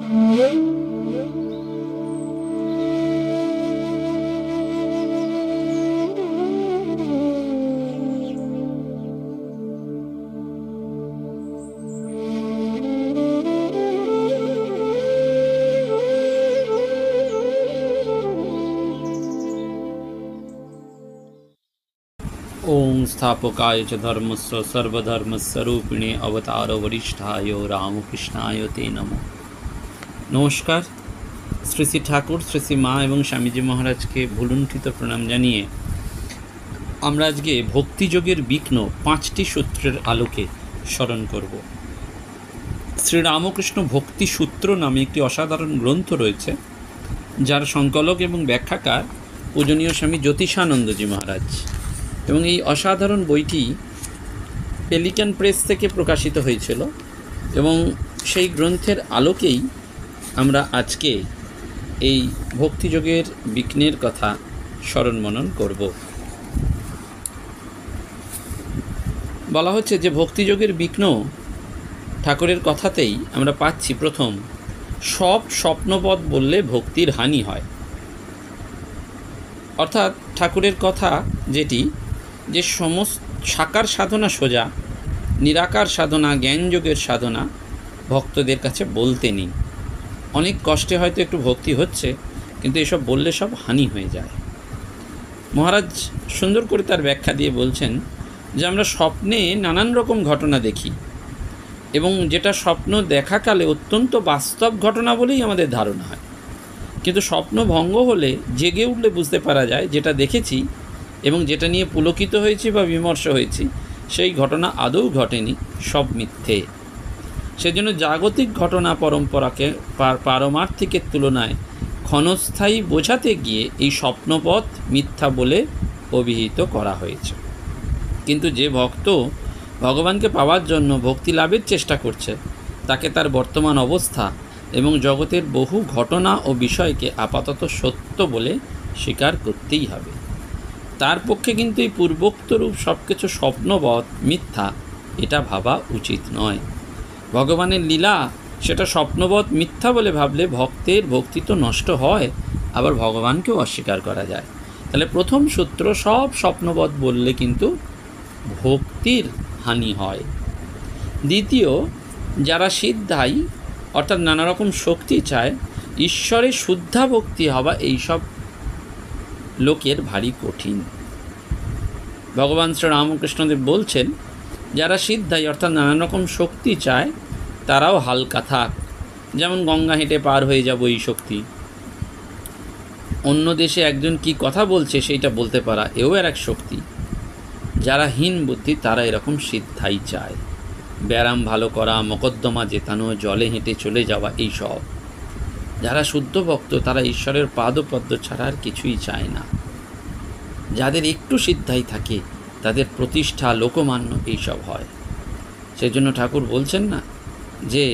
ओम स्थापकाय च धर्मस्य सर्वधर्मस्वरूपिणे अवतारो वरिष्ठाय रामकृष्णाय ते नमो। नमस्कार। श्री श्री ठाकुर, श्री श्री मा एवं स्वामीजी महाराज के भुलुंठित प्रणाम जानिए আমরা আজকে ভক্তিযোগের বিঘ্ন 5টি সূত্রের আলোকে স্মরণ করব। শ্রীরামকৃষ্ণ ভক্তি সূত্র নামে একটি অসাধারণ গ্রন্থ রয়েছে, যার সংকলক এবং ব্যাখ্যাকার পূজনীয় স্বামী জ্যোতিষানন্দজি মহারাজ, এবং এই অসাধারণ বইটি পেলিকান প্রেস থেকে প্রকাশিত হয়েছিল, এবং সেই গ্রন্থের আলোকেই আমরা আজকে এই ভক্তিযোগের বিঘ্নের কথা স্মরণ মনন করব। বলা হচ্ছে যে ভক্তিযোগের বিঘ্ন ঠাকুরের কথাতেই আমরা পাচ্ছি। প্রথম, সব স্বপ্নবৎ বললে ভক্তির হানি হয়। অর্থাৎ ঠাকুরের কথা যেটি, যে সমস্ত সাকার সাধনা সোজা, নিরাকার সাধনা, জ্ঞানযোগের সাধনা ভক্তদের কাছে বলতে নেই। অনেক কষ্টে হয়তো একটু ভক্তি হচ্ছে, কিন্তু এসব বললে সব হানি হয়ে যায়। মহারাজ সুন্দর করে তার ব্যাখ্যা দিয়ে বলছেন যে আমরা স্বপ্নে নানান রকম ঘটনা দেখি, এবং যেটা স্বপ্ন দেখাকালে অত্যন্ত বাস্তব ঘটনা বলেই আমাদের ধারণা হয়, কিন্তু স্বপ্ন ভঙ্গ হলে জেগে উঠলে বুঝতে পারা যায় যেটা দেখেছি এবং যেটা নিয়ে পুলকিত হয়েছি বা বিমর্ষ হয়েছি সেই ঘটনা আদৌ ঘটেনি, সব মিথ্যে। সেজন্য জাগতিক ঘটনা পরম্পরাকে পারমার্থিকের তুলনায় ক্ষণস্থায়ী বোঝাতে গিয়ে এই স্বপ্নপথ মিথ্যা বলে অভিহিত করা হয়েছে। কিন্তু যে ভক্ত ভগবানকে পাওয়ার জন্য ভক্তি লাভের চেষ্টা করছে, তাকে তার বর্তমান অবস্থা এবং জগতের বহু ঘটনা ও বিষয়কে আপাতত সত্য বলে স্বীকার করতেই হবে। তার পক্ষে কিন্তু এই পূর্বোক্তরূপ সব কিছু স্বপ্নবৎ মিথ্যা এটা ভাবা উচিত নয়। ভগবানের লীলা সেটা স্বপ্নবৎ মিথ্যা বলে ভাবলে ভক্তের ভক্তি তো নষ্ট হয়, আবার ভগবানকেও অস্বীকার করা যায়। তাহলে প্রথম সূত্র, সব স্বপ্নবৎ বললে কিন্তু ভক্তির হানি হয়। দ্বিতীয়, যারা সিদ্ধাই অর্থাৎ নানা রকম শক্তি চায়, ঈশ্বরের শুদ্ধা ভক্তি হওয়া এইসব লোকের ভারী কঠিন। ভগবান শ্রীরামকৃষ্ণদেব বলছেন, যারা সিদ্ধাই অর্থাৎ নানান রকম শক্তি চায় তারাও হালকা থাক। যেমন গঙ্গা হেঁটে পার হয়ে যাব এই শক্তি, অন্য দেশে একজন কি কথা বলছে সেইটা বলতে পারা, এও আর এক শক্তি। যারা হীন বুদ্ধি তারা এরকম সিদ্ধাই চায়। ব্যায়াম ভালো করা, মকদ্দমা জেতানো, জলে হেঁটে চলে যাওয়া, এইসব। যারা শুদ্ধ ভক্ত তারা ঈশ্বরের পাদপদ্ম ছাড়া আর কিছুই চায় না। যাদের একটু সিদ্ধাই থাকে তাদের প্রতিষ্ঠা, লোকমান্য এইসব হয়। সেজন্য ঠাকুর বলছেন না যে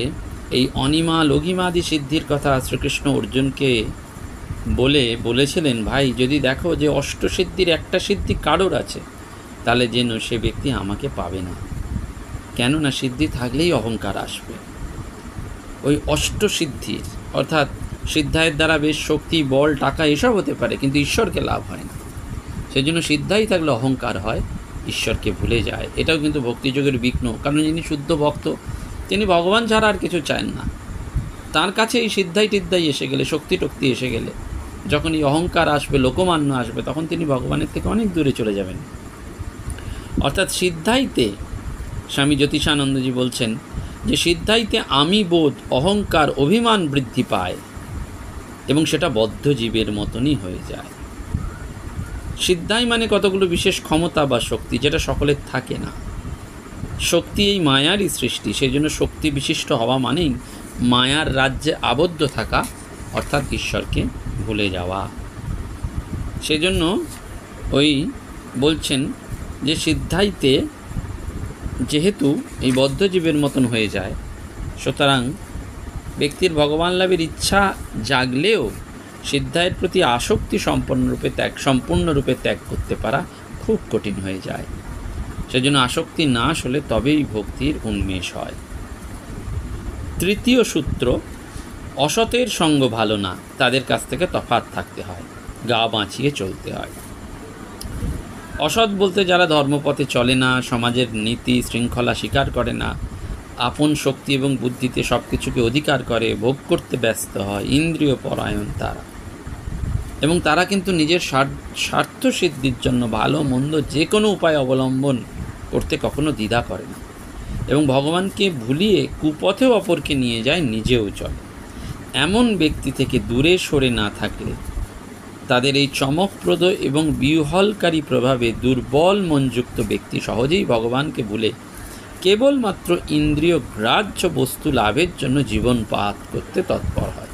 এই অনিমা লঘিমাদি সিদ্ধির কথা শ্রীকৃষ্ণ অর্জুনকে বলেছিলেন, ভাই যদি দেখো যে অষ্টসিদ্ধির একটা সিদ্ধি কারোর আছে, তাহলে যেন সে ব্যক্তি আমাকে পাবে না। কেননা সিদ্ধি থাকলেই অহংকার আসবে। ওই অষ্টসিদ্ধির অর্থাৎ সিদ্ধায়ের দ্বারা বেশ শক্তি, বল, টাকা এসব হতে পারে, কিন্তু ঈশ্বরকে লাভ হয় না। সেজন্য সিদ্ধাই থাকলে অহংকার হয়, ঈশ্বরকে ভুলে যায়। এটাও কিন্তু ভক্তিযোগের বিঘ্ন। কারণ যিনি শুদ্ধ ভক্ত তিনি ভগবান ছাড়া আর কিছু চান না। তার কাছে এই সিদ্ধাই টিদ্ধাই এসে গেলে, শক্তি টক্তি এসে গেলে, যখন এই অহংকার আসবে, লোকমান্য আসবে, তখন তিনি ভগবানের থেকে অনেক দূরে চলে যাবেন। অর্থাৎ সিদ্ধাইতে স্বামী জ্যোতিষানন্দজি বলছেন যে সিদ্ধাইতে আমি বোধ, অহংকার, অভিমান বৃদ্ধি পায় এবং সেটা বদ্ধ জীবের মতনই হয়ে যায়। সিদ্ধাই মানে কতগুলো বিশেষ ক্ষমতা বা শক্তি, যেটা সকলের থাকে না। শক্তি এই মায়ারই সৃষ্টি, সেই জন্য শক্তি বিশিষ্ট হওয়া মানেই মায়ার রাজ্যে আবদ্ধ থাকা, অর্থাৎ ঈশ্বরকে ভুলে যাওয়া। সেজন্য ওই বলছেন যে সিদ্ধাইতে যেহেতু এই বদ্ধজীবের মতন হয়ে যায়, সুতরাং ব্যক্তির ভগবান লাভের ইচ্ছা জাগলেও সিদ্ধায়ের প্রতি আসক্তি সম্পূর্ণরূপে ত্যাগ করতে পারা খুব কঠিন হয়ে যায়। সেজন্য আসক্তি নাশ হলে তবেই ভক্তির উন্মেষ হয়। তৃতীয় সূত্র, অসতের সঙ্গ ভালো না, তাদের কাছ থেকে তফাৎ থাকতে হয়, গা বাঁচিয়ে চলতে হয়। অসৎ বলতে যারা ধর্মপথে চলে না, সমাজের নীতি শৃঙ্খলা স্বীকার করে না, আপন শক্তি এবং বুদ্ধিতে সব কিছুকে অধিকার করে, ভোগ করতে ব্যস্ত হয়, ইন্দ্রিয় পরায়ণ তারা। এবং তারা কিন্তু নিজের স্বার্থ সিদ্ধির জন্য ভালো মন্দ যে কোনো উপায় অবলম্বন করতে কখনো দ্বিধা করে না, এবং ভগবানকে ভুলিয়ে কুপথেও অপরকে নিয়ে যায়, নিজেও চলে। এমন ব্যক্তি থেকে দূরে সরে না থাকলে তাদের এই চমকপ্রদ এবং বিহ্বলকারী প্রভাবে দুর্বল মনযুক্ত ব্যক্তি সহজেই ভগবানকে ভুলে কেবলমাত্র ইন্দ্রিয় গ্রাহ্য বস্তু লাভের জন্য জীবন পাত করতে তৎপর হয়।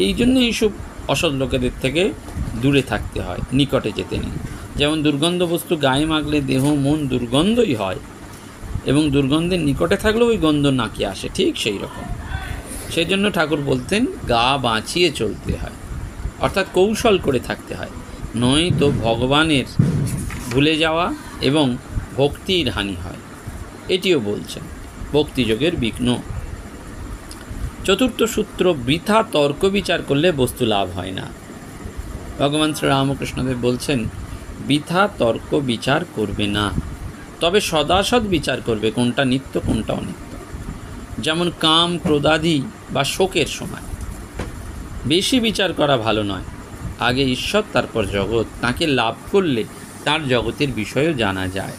এই জন্য এইসব অসৎ লোকেদের থেকে দূরে থাকতে হয়, নিকটে যেতে নেই। যেমন দুর্গন্ধ বস্তু গায়ে মাখলে দেহ মন দুর্গন্ধই হয়, এবং দুর্গন্ধের নিকটে থাকলেও ওই গন্ধ নাকে আসে, ঠিক সেই রকম। সেই জন্য ঠাকুর বলতেন গা বাঁচিয়ে চলতে হয়, অর্থাৎ কৌশল করে থাকতে হয়, নয়তো ভগবানের ভুলে যাওয়া এবং ভক্তির হানি হয়। এটিও বলছেন ভক্তিযোগের বিঘ্ন। চতুর্থ সূত্র, বৃথা তর্ক বিচার করলে বস্তু লাভ হয় না। ভগবান শ্রীরামকৃষ্ণদেব বলছেন বৃথা তর্ক বিচার করবে না, তবে সদাসৎ বিচার করবে, কোনটা নিত্য কোনটা অনিত্য। যেমন কাম ক্রোধাদি বা শোকের সময় বেশি বিচার করা ভালো নয়। আগে ঈশ্বর তারপর জগৎ, তাকে লাভ করলে তার জগতের বিষয়ও জানা যায়।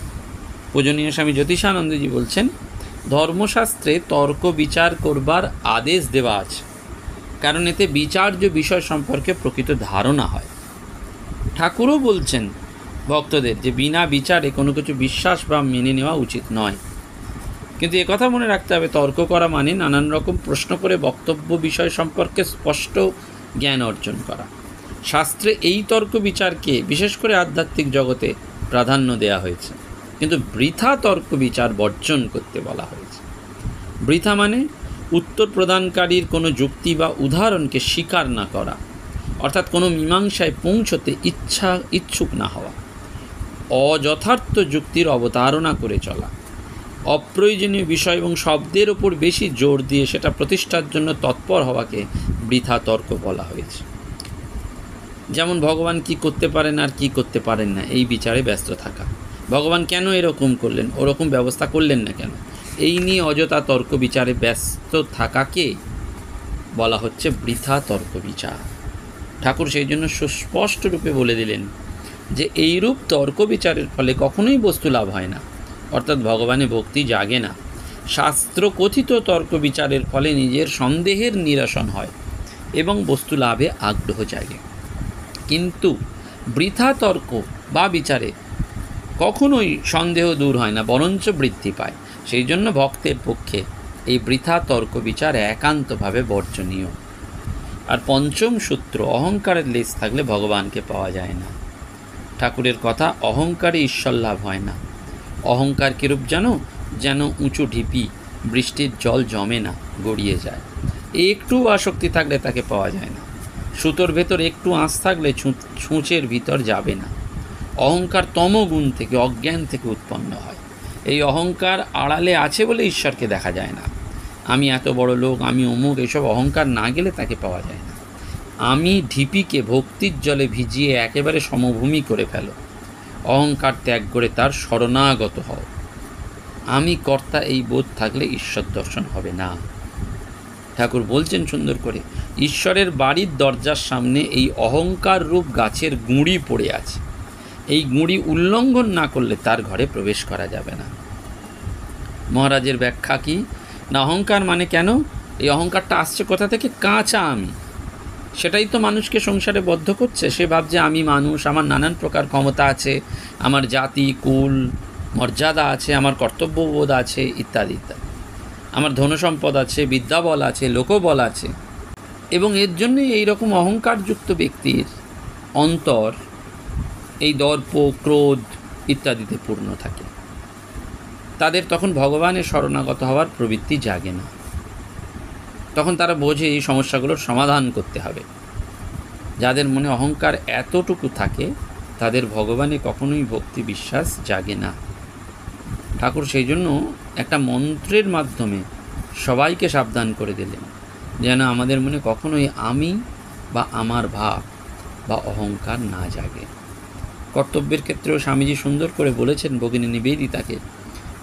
পূজনীয় স্বামী জ্যোতিষানন্দজি বলছেন ধর্মশাস্ত্রে তর্ক বিচার করবার আদেশ দেওয়া আছে, কারণ এতে বিচার্য বিষয় সম্পর্কে প্রকৃত ধারণা হয়। ঠাকুরও বলছেন ভক্তদের যে বিনা বিচারে কোনো কিছু বিশ্বাস বা মেনে নেওয়া উচিত নয়। কিন্তু একথা মনে রাখতে হবে, তর্ক করা মানে নানান রকম প্রশ্ন করে বক্তব্য বিষয় সম্পর্কে স্পষ্ট জ্ঞান অর্জন করা। শাস্ত্রে এই তর্ক বিচারকে বিশেষ করে আধ্যাত্মিক জগতে প্রাধান্য দেওয়া হয়েছে, কিন্তু বৃথা তর্ক বিচার বর্জন করতে বলা হয়েছে। বৃথা মানে উত্তর প্রদানকারীর কোনো যুক্তি বা উদাহরণকে স্বীকার না করা, অর্থাৎ কোনো মীমাংসায় পৌঁছতে ইচ্ছুক না হওয়া, অযথার্থ যুক্তির অবতারণা করে চলা, অপ্রয়োজনীয় বিষয় এবং শব্দের ওপর বেশি জোর দিয়ে সেটা প্রতিষ্ঠার জন্য তৎপর হওয়াকে বৃথা তর্ক বলা হয়েছে। যেমন ভগবান কি করতে পারেন আর কি করতে পারেন না এই বিচারে ব্যস্ত থাকা, ভগবান কেন এরকম করলেন, ওরকম ব্যবস্থা করলেন না কেন, এই নিয়ে অযথা তর্ক বিচারে ব্যস্ত থাকাকে বলা হচ্ছে বৃথা তর্ক বিচার। ঠাকুর সেই জন্য সুস্পষ্ট রূপে বলে দিলেন যে এইরূপ তর্ক বিচারের ফলে কখনোই বস্তু লাভ হয় না, অর্থাৎ ভগবানে ভক্তি জাগে না। শাস্ত্র কথিত তর্ক বিচারের ফলে নিজের সন্দেহের নিরসন হয় এবং বস্তু লাভে আগ্রহ জাগে, কিন্তু বৃথা তর্ক বা বিচারে কখনোই সন্দেহ দূর হয় না, বরঞ্চ বৃদ্ধি পায়। সেই জন্য ভক্তের পক্ষে এই বৃথা তর্ক বিচার একান্তভাবে বর্জনীয়। আর পঞ্চম সূত্র, অহংকারের লেশ থাকলে ভগবানকে পাওয়া যায় না। ঠাকুরের কথা, অহংকারে ঈশ্বর লাভ হয় না। অহংকার কিরূপ জানো? যেন উঁচু ঢিপি, বৃষ্টির জল জমে না, গড়িয়ে যায়। একটু আসক্তি থাকলে তাকে পাওয়া যায় না। সুতোর ভেতর একটু আঁচ থাকলে ছুঁচের ভিতর যাবে না। অহংকার তমগুণ থেকে, অজ্ঞান থেকে উৎপন্ন হয়। এই অহংকার আড়ালে আছে বলে ঈশ্বরকে দেখা যায় না। আমি এত বড় লোক, আমি অমুক, এসব অহংকার না গেলে তাকে পাওয়া যায় না। আমি ঢিপিকে ভক্তির জলে ভিজিয়ে একেবারে সমভূমি করে ফেলো। অহংকার ত্যাগ করে তার শরণাগত হও। আমি কর্তা এই বোধ থাকলে ঈশ্বর দর্শন হবে না। ঠাকুর বলছেন সুন্দর করে, ঈশ্বরের বাড়ির দরজার সামনে এই অহংকার রূপ গাছের গুঁড়ি পড়ে আছে। এই গুঁড়ি উল্লঙ্ঘন না করলে তার ঘরে প্রবেশ করা যাবে না। মহারাজের ব্যাখ্যা কি না, অহংকার মানে কেন? এই অহংকারটা আসছে কোথা থেকে? কাঁচা আমি। সেটাই তো মানুষকে সংসারে বদ্ধ করছে। সে ভাবছে আমি মানুষ, আমার নানান প্রকার ক্ষমতা আছে, আমার জাতি কুল মর্যাদা আছে, আমার কর্তব্যবোধ আছে, ইত্যাদি ইত্যাদি। আমার ধনসম্পদ আছে, বিদ্যাবল আছে, লোকবল আছে, এবং এর জন্যই এইরকম অহংকারযুক্ত ব্যক্তির অন্তর এই দর্প, ক্রোধ ইত্যাদিতে পূর্ণ থাকে। তাদের তখন ভগবানের শরণাগত হওয়ার প্রবৃত্তি জাগে না। তখন তারা বোঝে এই সমস্যাগুলোর সমাধান করতে হবে। যাদের মনে অহংকার এতটুকু থাকে তাদের ভগবানে কখনোই ভক্তি বিশ্বাস জাগে না। ঠাকুর সেই জন্য একটা মন্ত্রের মাধ্যমে সবাইকে সাবধান করে দিলেন যেন আমাদের মনে কখনোই আমি বা আমার ভাব বা অহংকার না জাগে। কর্তব্যের ক্ষেত্রেও স্বামীজি সুন্দর করে বলেছেন ভগিনী নিবেদিতাকে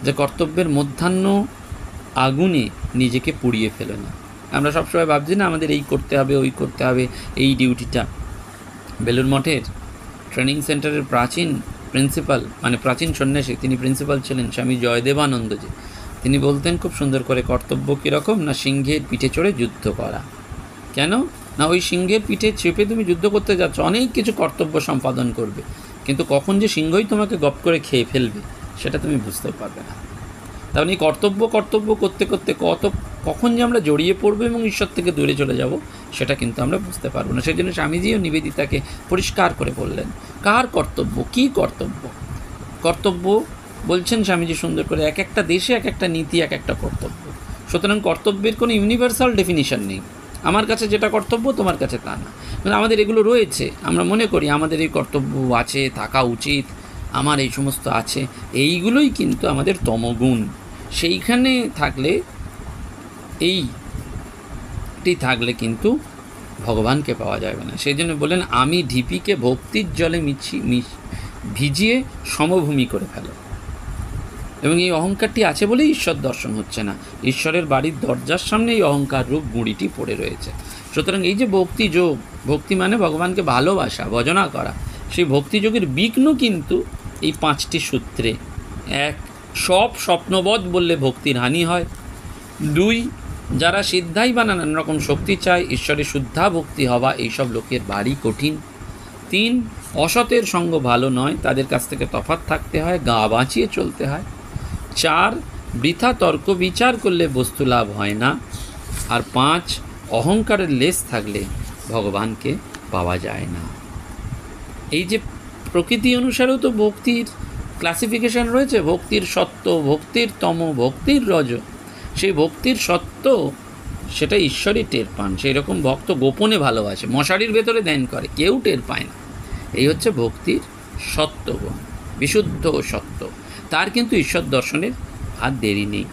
যে কর্তব্যের মধ্যাহ্ন আগুনে নিজেকে পুড়িয়ে ফেলো না। আমরা সবসময় ভাবছি না আমাদের এই করতে হবে, ওই করতে হবে, এই ডিউটিটা। বেলুড় মঠের ট্রেনিং সেন্টারের প্রাচীন প্রিন্সিপাল, মানে প্রাচীন সন্ন্যাসী, তিনি প্রিন্সিপাল ছিলেন স্বামী জয়দেবানন্দজি। তিনি বলতেন খুব সুন্দর করে, কর্তব্য কীরকম না সিংহের পিঠে চড়ে যুদ্ধ করা। কেন না ওই সিংহের পিঠে চেপে তুমি যুদ্ধ করতে যাচ্ছ, অনেক কিছু কর্তব্য সম্পাদন করবে, কিন্তু কখন যে সিংহই তোমাকে গপ করে খেয়ে ফেলবে সেটা তুমি বুঝতে পারবে না। তার মানে কর্তব্য করতে করতে কখন যে আমরা জড়িয়ে পড়বো এবং ঈশ্বর থেকে দূরে চলে যাব সেটা কিন্তু আমরা বুঝতে পারবো না। সেই জন্য স্বামীজিও নিবেদিতাকে পরিষ্কার করে বললেন কার কর্তব্য, কী কর্তব্য। কর্তব্য বলছেন স্বামীজি সুন্দর করে, এক একটা দেশে এক একটা নীতি, এক একটা কর্তব্য। সুতরাং কর্তব্যের কোনো ইউনিভার্সাল ডেফিনিশন নেই, আমার কাছে যেটা কর্তব্য তোমার কাছে তা না। কিন্তু আমাদের এগুলো রয়েছে, আমরা মনে করি আমাদের এই কর্তব্য আছে, থাকা উচিত, আমার এই সমস্ত আছে, এইগুলোই কিন্তু আমাদের তমগুণ। সেইখানে থাকলে এইটি থাকলে কিন্তু ভগবানকে পাওয়া যাবে না। সেই জন্য বলেন আমি ঢিপিকে ভক্তির জলে ভিজিয়ে সমভূমি করে ফেলো। এবং এই অহংকারটি আছে বলেই ঈশ্বর দর্শন হচ্ছে না। ঈশ্বরের বাড়ির দরজার সামনে এই অহংকার রূপ গুঁড়িটি পড়ে রয়েছে। সুতরাং এই যে ভক্তিযোগ, ভক্তি মানে ভগবানকে ভালোবাসা, ভজনা করা, সেই ভক্তিযোগের বিঘ্ন কিন্তু এই 5টি সূত্রে। 1, সব স্বপ্নবৎ বললে ভক্তির হানি হয়। 2, যারা সিদ্ধাই বা নানান রকম শক্তি চায়, ঈশ্বরে শুদ্ধা ভক্তি হওয়া এইসব লোকের বাড়ি কঠিন। 3, অসতের সঙ্গ ভালো নয়, তাদের কাছ থেকে তফাৎ থাকতে হয়, গা বাঁচিয়ে চলতে হয়। 4, বৃথা তর্ক বিচার করলে বস্তু লাভ হয় না। আর 5, অহংকারের লেশ থাকলে ভগবানকে পাওয়া যায় না। এই যে প্রকৃতি অনুসারেও তো ভক্তির ক্লাসিফিকেশন রয়েছে, ভক্তির সত্য, ভক্তির তম, ভক্তির রজ। সেই ভক্তির সত্য সেটা ঈশ্বরই টের পান। সেই রকম ভক্ত গোপনে ভালোবাসে, মশারির ভেতরে ধ্যান করে, কেউ টের পায় না। এই হচ্ছে ভক্তির সত্যগুণ, বিশুদ্ধ সত্য। তার কিন্তু ঈশ্বর দর্শনের আর দেরি নেই।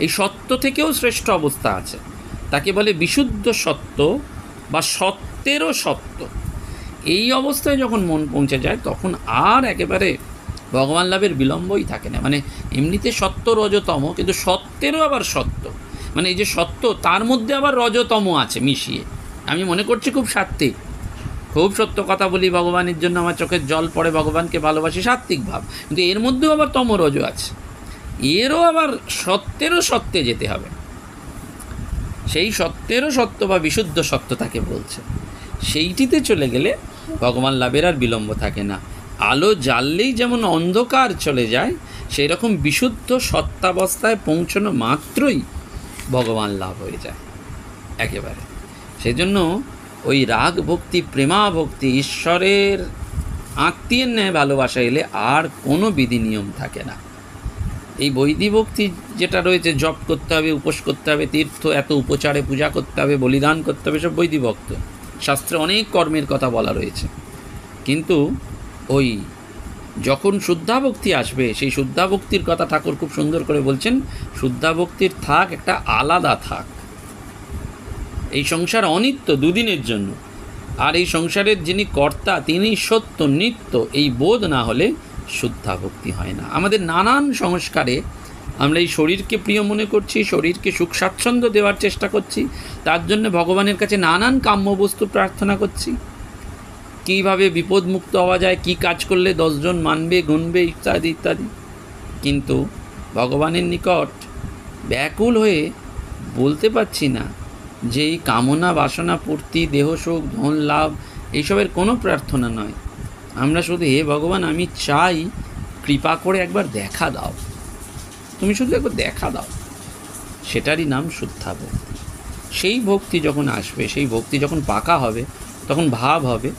এই সত্য থেকেও শ্রেষ্ঠ অবস্থা আছে, তাকে বলে বিশুদ্ধ সত্য বা সত্যেরও সত্য। এই অবস্থায় যখন মন পৌঁছে যায় তখন আর একেবারে ভগবান লাভের বিলম্বই থাকে না। মানে এমনিতে সত্য রজতম, কিন্তু সত্যেরও আবার সত্য, মানে এই যে সত্য তার মধ্যে আবার রজতম আছে মিশিয়ে। আমি মনে করছি খুব সাত্ত্বিক, খুব সত্য কথা বলি, ভগবানের জন্য আমার চোখের জল পড়ে, ভগবানকে ভালোবাসি, সাত্ত্বিক ভাব, কিন্তু এর মধ্যেও আবার তম রজ আছে। এরও আবার সত্যেরও সত্যে যেতে হবে। সেই সত্যেরও সত্য বা বিশুদ্ধ সত্য তাকে বলছে। সেইটিতে চলে গেলে ভগবান লাভের আর বিলম্ব থাকে না। আলো জ্বাললেই যেমন অন্ধকার চলে যায়, সেই রকম বিশুদ্ধ সত্যাবস্থায় পৌঁছানো মাত্রই ভগবান লাভ হয়ে যায় একেবারে। সেই জন্য ওই রাগ ভক্তি, প্রেমা ভক্তি, ঈশ্বরের আত্মীয়ের ন্যায় ভালোবাসা এলে আর কোনো বিধি নিয়ম থাকে না। এই বৈদিক ভক্তি যেটা রয়েছে, জপ করতে হবে, উপোস করতে হবে, তীর্থ এত উপচারে পূজা করতে হবে, বলিদান করতে হবে, সব বৈদিক ভক্ত। শাস্ত্রে অনেক কর্মের কথা বলা রয়েছে, কিন্তু ওই যখন শুদ্ধাভক্তি আসবে, সেই শুদ্ধাভক্তির কথা ঠাকুর খুব সুন্দর করে বলছেন। শুদ্ধাভক্তির থাক একটা আলাদা থাক। এই সংসার অনিত্য, দুদিনের জন্য, আর এই সংসারের যিনি কর্তা তিনি সত্য নিত্য, এই বোধ না হলে শুদ্ধাভক্তি হয় না। আমাদের নানান সংস্কারে আমরা এই শরীরকে প্রিয় মনে করছি, শরীরকে সুখ স্বাচ্ছন্দ্য দেওয়ার চেষ্টা করছি, তার জন্য ভগবানের কাছে নানান কাম্য বস্তু প্রার্থনা করছি, কীভাবে বিপদমুক্ত হওয়া যায়, কী কাজ করলে 10 জন মানবে, গুনবে, ইত্যাদি ইত্যাদি। কিন্তু ভগবানের নিকট ব্যাকুল হয়ে বলতে পারছি না যে এই কামনা বাসনা পূর্তি, দেহ সুখ, ধন লাভ, এইসবের কোনো প্রার্থনা নয়। আমরা শুধু হে ভগবান আমি চাই কৃপা করে একবার দেখা দাও, তুমি শুধু একবার দেখা দাও, সেটারই নাম শুদ্ধা ভক্তি। সেই ভক্তি যখন আসবে, সেই ভক্তি যখন পাকা হবে, তখন ভাব হবে,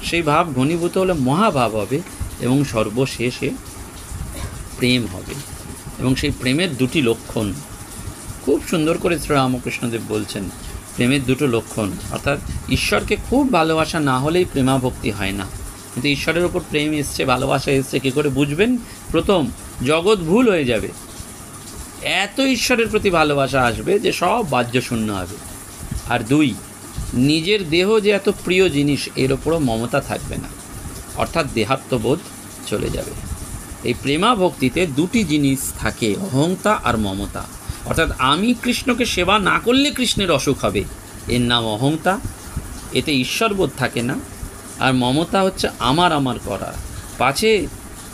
সেই ভাব ঘনীভূত হলে মহাভাব হবে, এবং সর্বশেষে প্রেম হবে। এবং সেই প্রেমের 2টি লক্ষণ খুব সুন্দর করে শ্রীরামকৃষ্ণদেব বলছেন। প্রেমের 2টো লক্ষণ, অর্থাৎ ঈশ্বরকে খুব ভালোবাসা না হলেই প্রেমাভক্তি হয় না। কিন্তু ঈশ্বরের ওপর প্রেম এসছে, ভালোবাসা এসছে, কী করে বুঝবেন? প্রথম, জগৎ ভুল হয়ে যাবে, এত ঈশ্বরের প্রতি ভালোবাসা আসবে যে সব বাহ্য শূন্য হবে। আর 2, নিজের দেহ যে এত প্রিয় জিনিস এর ওপরও মমতা থাকবে না, অর্থাৎ দেহাত্মবোধ চলে যাবে। এই প্রেমা ভক্তিতে 2টি জিনিস থাকে, অহংতা আর মমতা। অর্থাৎ আমি কৃষ্ণকে সেবা না করলে কৃষ্ণের অসুখ হবে, এর নাম অহংতা, এতে ঈশ্বরবোধ থাকে না। আর মমতা হচ্ছে আমার করা, পাছে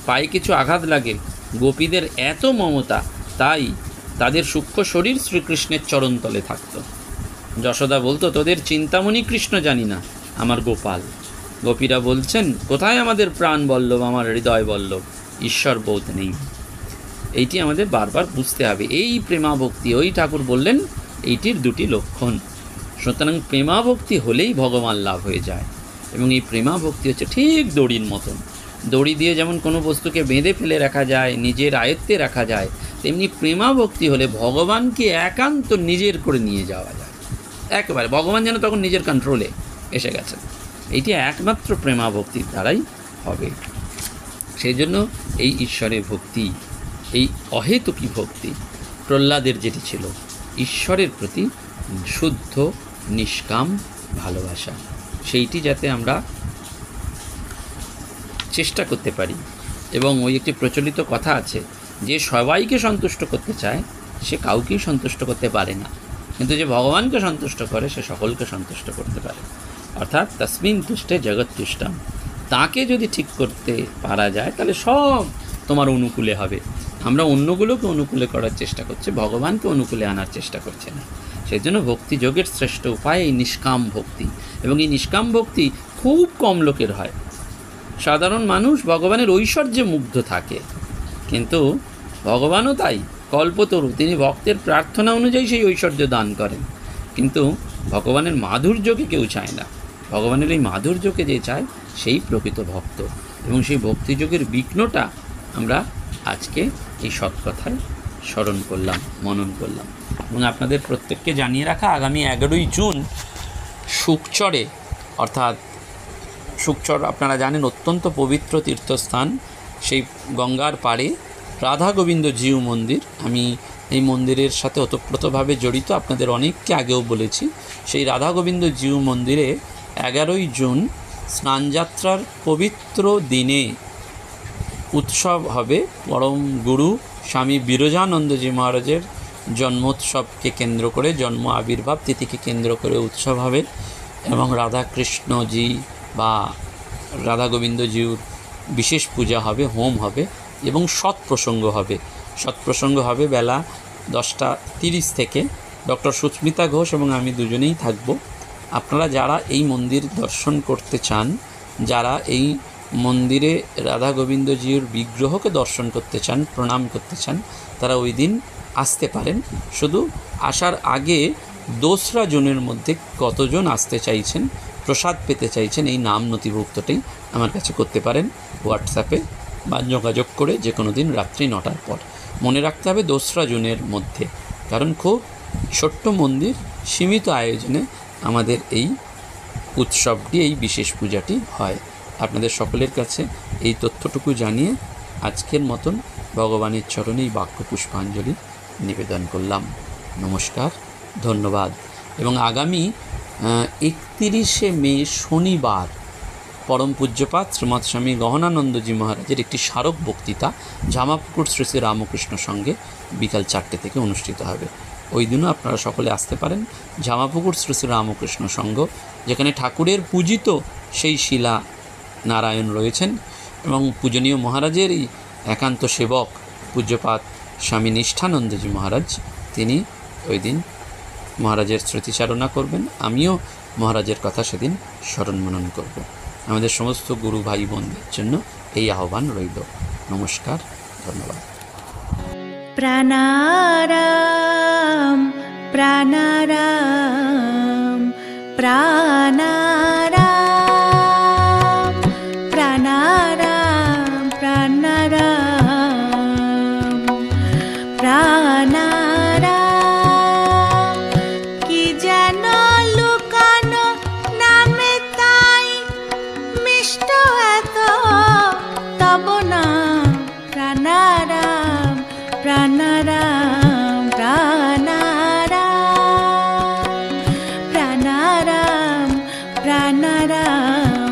পায়ে কিছু আঘাত লাগে। গোপীদের এত মমতা, তাই তাদের সূক্ষ্ম শরীর শ্রীকৃষ্ণের চরণতলে থাকত। যশোদা বলতো, তোদের চিন্তামণি কৃষ্ণ জানি না, আমার গোপাল। গোপীরা বলছেন, কোথায় আমাদের প্রাণ বল্লভ, আমার হৃদয় বল্লভ, ঈশ্বর বোধ নেই। এইটি আমাদের বারবার বুঝতে হবে। এই প্রেমাভক্তি, ওই ঠাকুর বললেন এইটির 2টি লক্ষণ। সুতরাং প্রেমাভক্তি হলেই ভগবান লাভ হয়ে যায়। এবং এই প্রেমাভক্তি হচ্ছে ঠিক দড়ির মতন। দড়ি দিয়ে যেমন কোনো বস্তুকে বেঁধে ফেলে রাখা যায়, নিজের আয়ত্তে রাখা যায়, তেমনি প্রেমাভক্তি হলে ভগবানকে একান্ত নিজের করে নিয়ে যাওয়া যায়। একেবারে ভগবান যেন তখন নিজের কন্ট্রোলে এসে গেছেন। এইটি একমাত্র প্রেমাভক্তির দ্বারাই হবে। সেই জন্য এই ঈশ্বরের ভক্তি, এই অহেতুকী ভক্তি, প্রহ্লাদের যেটি ছিল, ঈশ্বরের প্রতি শুদ্ধ নিষ্কাম ভালোবাসা, সেইটি যাতে আমরা চেষ্টা করতে পারি। এবং ওই একটি প্রচলিত কথা আছে, যে সবাইকে সন্তুষ্ট করতে চায় সে কাউকেই সন্তুষ্ট করতে পারে না, কিন্তু যে ভগবানকে সন্তুষ্ট করে সে সকলকে সন্তুষ্ট করতে পারে। অর্থাৎ তস্মিন তুষ্টে জগৎ তুষ্টাম, তাকে যদি ঠিক করতে পারা যায় তাহলে সব তোমার অনুকূলে হবে। আমরা অন্যগুলোকে অনুকূলে করার চেষ্টা করছি, ভগবানকে অনুকূলে আনার চেষ্টা করছি না। সেই জন্য ভক্তি যোগের শ্রেষ্ঠ উপায় এই নিষ্কাম ভক্তি। এবং এই নিষ্কাম ভক্তি খুব কম লোকের হয়। সাধারণ মানুষ ভগবানের ঐশ্বর্যে মুগ্ধ থাকে, কিন্তু ভগবানও তাই, কল্পতরু, তিনি ভক্তের প্রার্থনা অনুযায়ী সেই ঐশ্বর্য দান করেন। কিন্তু ভগবানের মাধুর্যকে কেউ চায় না। ভগবানের এই মাধুর্যকে যে চায় সেই প্রকৃত ভক্ত। এবং সেই ভক্তিযোগের বিঘ্নটা আমরা আজকে এই সৎকথায় স্মরণ করলাম, মনন করলাম। এবং আপনাদের প্রত্যেককে জানিয়ে রাখা, আগামী 11ই জুন শুকচরে, অর্থাৎ শুকচর আপনারা জানেন অত্যন্ত পবিত্র তীর্থস্থান, সেই গঙ্গার পাড়ে রাধা গোবিন্দ জিউ মন্দির। আমি এই মন্দিরের সাথে ওতপ্রোতভাবে জড়িত, আপনাদের অনেককে আগেও বলেছি। সেই রাধা গোবিন্দ জিউ মন্দিরে 11ই জুন স্নানযাত্রার পবিত্র দিনে উৎসব হবে। পরম গুরু স্বামী বিরজানন্দজি মহারাজের জন্মোৎসবকে কেন্দ্র করে, জন্ম আবির্ভাব তিথিকে কেন্দ্র করে উৎসব হবে। এবং রাধাকৃষ্ণজি বা রাধা গোবিন্দজিউর বিশেষ পূজা হবে, হোম হবে এবং সৎপ্রসঙ্গ হবে। সৎপ্রসঙ্গ হবে বেলা 10:30 থেকে। ডক্টর সুস্মিতা ঘোষ এবং আমি দুজনেই থাকব। আপনারা যারা এই মন্দির দর্শন করতে চান, যারা এই মন্দিরে রাধা গোবিন্দজিউর বিগ্রহকে দর্শন করতে চান, প্রণাম করতে চান, তারা ওই দিন আসতে পারেন। শুধু আসার আগে 2রা জুনের মধ্যে কতজন আসতে চাইছেন, প্রসাদ পেতে চাইছেন, এই নাম নথিভুক্তটাই আমার কাছে করতে পারেন হোয়াটসঅ্যাপে বা যোগাযোগ করে যে কোনো দিন রাত্রি 9টার পর। মনে রাখতে হবে 2রা জুনের মধ্যে, কারণ খুব ছোট্ট মন্দির, সীমিত আয়োজনে আমাদের এই উৎসবটি, এই বিশেষ পূজাটি হয়। আপনাদের সকলের কাছে এই তথ্যটুকু জানিয়ে আজকের মতন ভগবানের চরণে এই বাক্য পুষ্পাঞ্জলি নিবেদন করলাম। নমস্কার, ধন্যবাদ। এবং আগামী 31শে মে শনিবার পরম পূজ্যপাত শ্রীমৎ স্বামী গহনানন্দজি মহারাজের একটি স্মারক বক্তৃতা জামাপুকুর শ্রী শ্রী রামকৃষ্ণ সঙ্গে বিকাল 4টে থেকে অনুষ্ঠিত হবে। ওই দিনও আপনারা সকলে আসতে পারেন। জামাপুকুর শ্রী শ্রী রামকৃষ্ণ সংঘ, যেখানে ঠাকুরের পূজিত সেই শিলা নারায়ণ রয়েছেন এবং পূজনীয় মহারাজেরই একান্ত সেবক পূজ্যপাত স্বামী নিষ্ঠানন্দজি মহারাজ, তিনি ওই দিন মহারাজের স্মৃতিচারণা করবেন। আমিও মহারাজের কথা সেদিন স্মরণ মনন করব। আমাদের সমস্ত গুরু ভাই বোনদের জন্য এই আহ্বান রইল। নমস্কার, ধন্যবাদ। প্রাণারাম প্রাণারাম প্রাণারাম প্রাণারাম প্রাণারাম প্রাণারাম, কি যেন লুকানো নামে তাই মিষ্ট এত তব নাম। প্রাণারাম প্রাণারাম প্রাণারাম প্রাণারাম নারায়ণ।